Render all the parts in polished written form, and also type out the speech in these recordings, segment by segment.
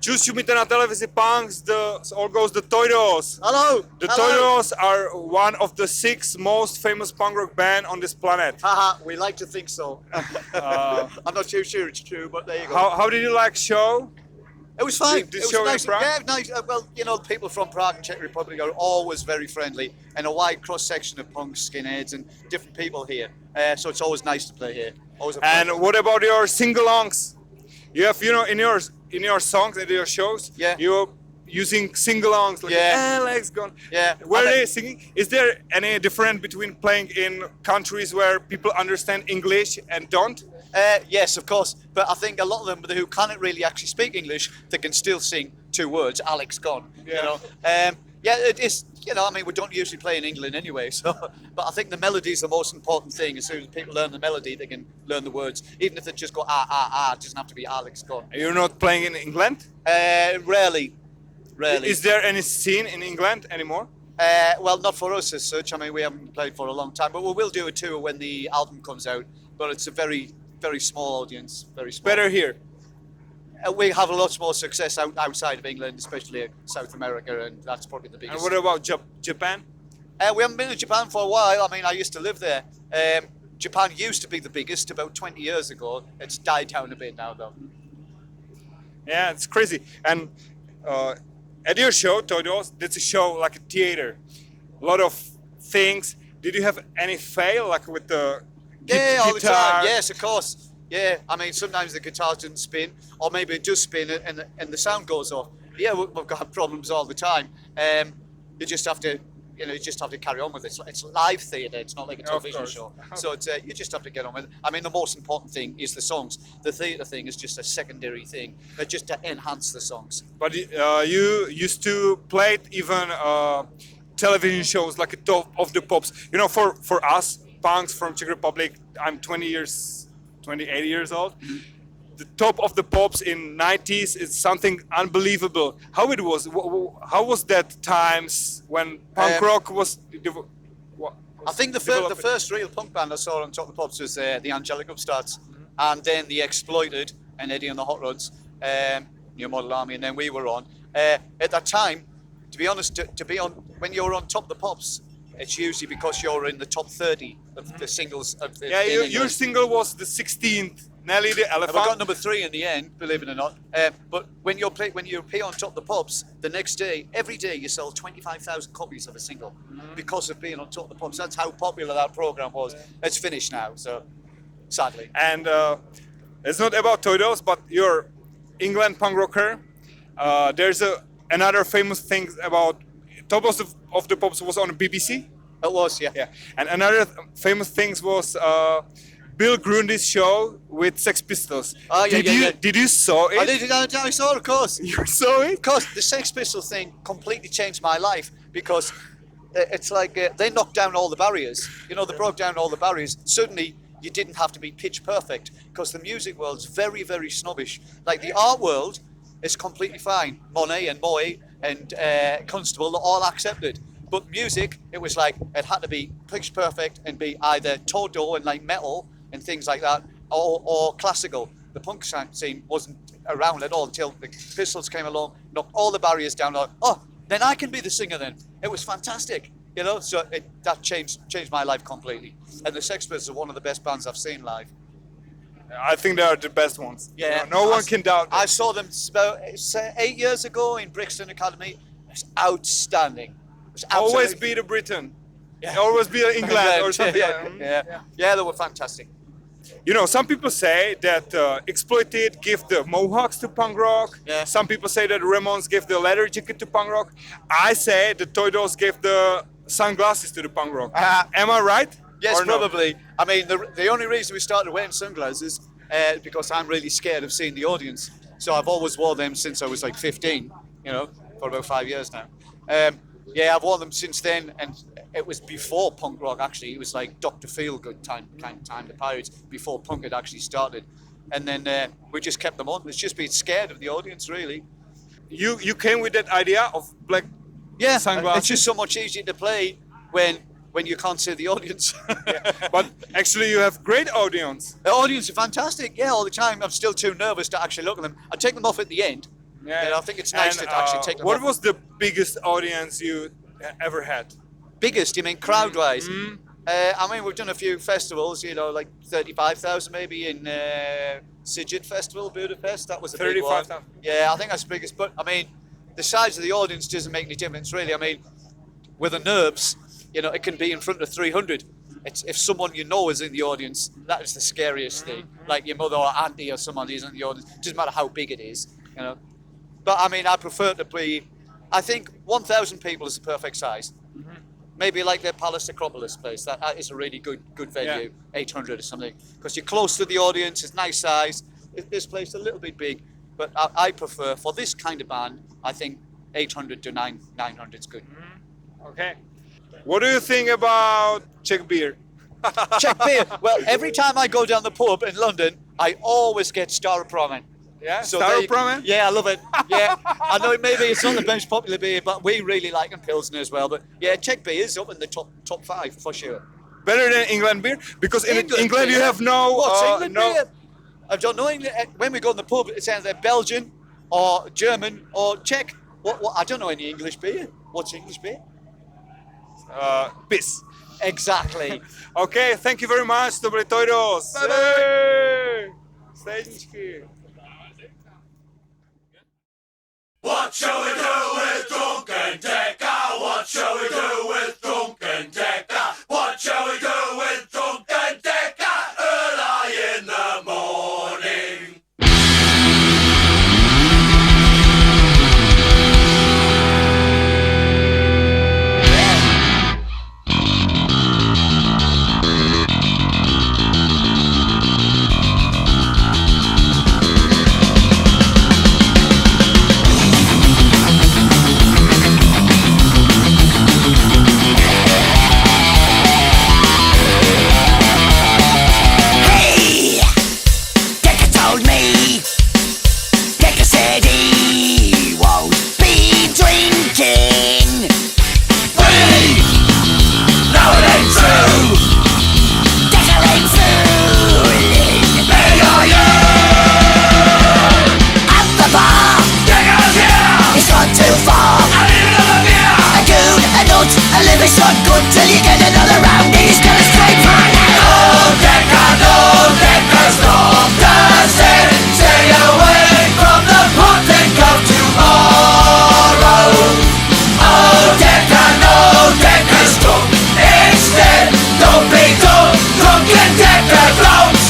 Just mi na Televize PUNK s Olgou the Toy Dolls. Hello. The Hello. Toy Dolls are one of the 6 most famous punk rock band on this planet. Haha, we like to think so. I'm not too sure it's true, but there you go. How did you like show? It was fine. Did It was show in nice. Prague? Yeah, nice. Well, you know, people from Prague and Czech Republic are always very friendly, and a wide cross section of punks, skinheads, and different people here. So it's always nice to play here. Always a pleasure. And what about your sing-alongs? You have, you know, in your songs and your shows, Yeah. you're using sing-alongs like Yeah. Alex gone. Yeah. Where I are they singing? Is there any difference between playing in countries where people understand English and don't? Yes, of course. But I think a lot of them who cannot really actually speak English, they can still sing 2 words. Alex gone. Yeah. You know. Yeah, it is. You know, I mean, we don't usually play in England anyway. So, but I think the melody is the most important thing. As soon as people learn the melody, they can learn the words. Even if they just go it doesn't have to be Alex gone. You're not playing in England? Rarely. Is there any scene in England anymore? Well, not for us as such. I mean, we haven't played for a long time, but we will do a tour when the album comes out. But it's a very, very small audience. Very small. Better here. We have a lot more success outside of England, especially South America, and that's probably the And biggest. what about Japan? We haven't been to Japan for a while. I mean, I used to live there. Japan used to be the biggest about 20 years ago. It's died down a bit now, though. Yeah, it's crazy. And at your show, Toy Dolls, it's a show like a theater. A lot of things. Did you have any fail, like with the Yeah, all the guitar? time. Yes, of course. Yeah, I mean, sometimes the guitar doesn't spin, or maybe it does spin and the sound goes off. Yeah, we've got problems all the time. You just have to, you just have to carry on with it. It's live theatre. It's not like a television course. show. So it's, you just have to get on with it. I mean, the most important thing is the songs. The theatre thing is just a secondary thing. Just to enhance the songs. But you used to play it even television shows like a Top of the Pops. You know, for us punks from Czech Republic, I'm 28 years old. The Top of the Pops in 90s is something unbelievable. How it was? How was that times when punk rock was? I think the first real punk band I saw on Top of the Pops was the Angelic Upstarts, and then the Exploited and Eddie and the Hot Rods, New Model Army, and then we were on. At that time, to be honest, to be on when you're on Top of the Pops, it's usually because you're in the top 30 of the singles of the. Yeah, your single was the 16th, Nelly the And Elephant. we got number 3 in the end, believe it or not. But when you appear on Top of the Pops, the next day, every day you sell 25,000 copies of a single because of being on Top of the Pops. That's how popular that program was. It's finished now, so sadly. And it's not about Toy Dolls, but you're England punk rocker. There's another famous thing about Top of the Pops was on BBC. It was, yeah. Yeah, and another famous thing was Bill Grundy's show with Sex Pistols. Oh, yeah. Did you saw it? I saw it, of course. You saw it? Of course, the Sex Pistols thing completely changed my life because it's like they knocked down all the barriers. You know, they broke down all the barriers. Suddenly, you didn't have to be pitch perfect because the music world's very, very snobbish. Like the art world is completely fine. Monet and Moe and Constable are all accepted. But music, it was like it had to be pitch perfect and be either Toto and like metal and things like that, or classical. The punk scene wasn't around at all until the Pistols came along, knocked all the barriers down. Like, oh, then I can be the singer. Then it was fantastic, you know. So that changed my life completely. And the Sex Pistols are one of the best bands I've seen live. I think they are the best ones. Yeah, no one can doubt that. I saw them about 8 years ago in Brixton Academy. It was outstanding. Always be the Britain. Yeah. Always be England or something. Yeah, they were fantastic. You know, some people say that Exploited give the mohawks to punk rock. Yeah. Some people say that Ramones give the leather jacket to punk rock. I say the Toy Dolls gave the sunglasses to the punk rock. Am I right? Yes, or no? probably. I mean, the only reason we started wearing sunglasses is because I'm really scared of seeing the audience. So I've always wore them since I was like 15, you know, for about 5 years now. Yeah, I've worn them since then, and it was before punk rock actually. It was like Dr. Feelgood time, the Pirates, before punk had actually started. And then we just kept them on. It's just being scared of the audience, really. You came with that idea of black sunglasses? It's just so much easier to play when you can't see the audience. Yeah. But actually you have great audience. The audience are fantastic, yeah, all the time. I'm still too nervous to actually look at them. I take them off at the end, Yeah. And I think it's nice And, to actually take them What off. was the biggest audience you ever had? Biggest, you mean crowd-wise? Mm-hmm. I mean, we've done a few festivals, you know, like 35,000 maybe in Sigid Festival, Budapest. That was a big one. 35,000. Yeah, I think that's the biggest. But, I mean, the size of the audience doesn't make any difference, really. I mean, with the Nerves, you know, it can be in front of 300. It's, if someone you know is in the audience, that is the scariest thing. Like your mother or auntie or someone who's in the audience. Doesn't matter how big it is, you know. But, I mean, I prefer to be... I think 1,000 people is the perfect size. Maybe like the Palace Acropolis place. That is a really good venue. 800 or something. Because you're close to the audience, it's nice size. This place is a little bit big. But I prefer, for this kind of band, I think 800 to 900 is good. Okay. What do you think about Czech beer? Czech beer. Well, every time I go down the pub in London, I always get Staropramen. Yeah, So there you- Staropramen? Yeah, I love it. Yeah, I know maybe it's not the most popular beer, but we really like them Pilsner as well. But yeah, Czech beer is up in the top 5 for sure. Better than England beer? Because in England beer? you have no... What's England no. beer? I don't know. When we go in the pub, it's either Belgian or German or Czech. What? I don't know any English beer. What's English beer? Piss. Exactly. Okay, thank you very much. To byli Toy Dolls. Hey! Stejničky. What shall we do with drunken Decker? What shall we do with drunken Decker? What shall we do with drunken Decker early in the morning? Hey! Decker told me. Decker said he won't be drinking. Hey! No, it ain't true! Decker ain't fooling. Hey, are you? At the bar, Decker's here! it's gone too far. I need another beer! A goon, a nut, a liver's not good till you get another round. He's got a straight for an No, Decker, no, Decker, stop the sin. Stay away from the pudding of tomorrow. Oh, Decker, no, Decker, stop. Instead, don't be dumb. Drunken Decker floats.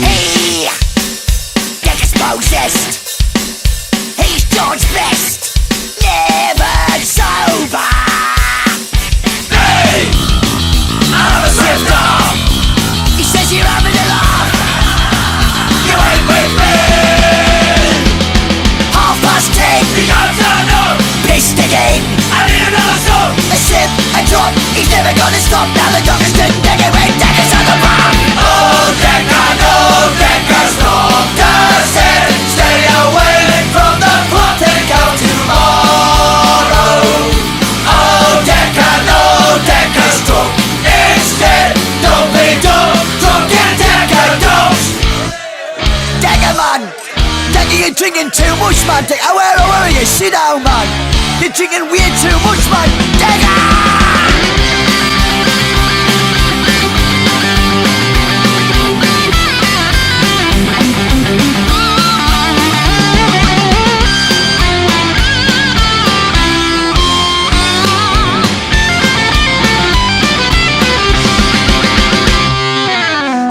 Hey! Decker's possessed. He's George Best. Never sober. Hey, I'm a swifter. He says you're having a laugh. You ain't with me. 10:30. You gotta turn up. Pissed again. I need another song. A sip, a drop. He's never gonna stop. Now the doctor's done Decker when Decker's on the bar. Oh, Decker, no, Decker, stop the sin. Stay away from the pudding of tomorrow. Oh, Decker, no, Decker, stop. Instead, don't be dumb. Drunken Decker, don't. Decker, man. Decker, you're drinking too much, man. Decker, where are you? Sit down, man. You're drinking way too much, man. Decker!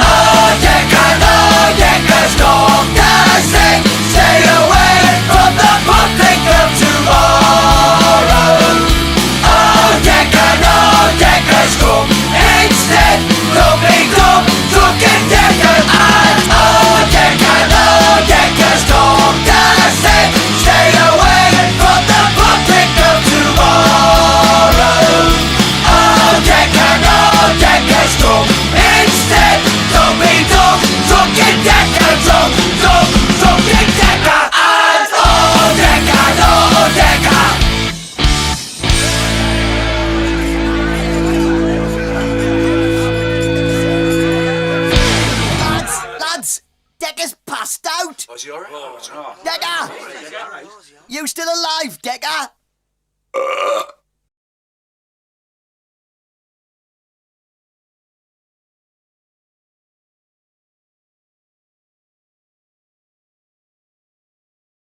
Oh, Decker, no, Decker, stop the sin. Stay away from the pudding of tomorrow. Oh, Decker, Decker's passed out. Was he all right? Decker! You still alive, Decker?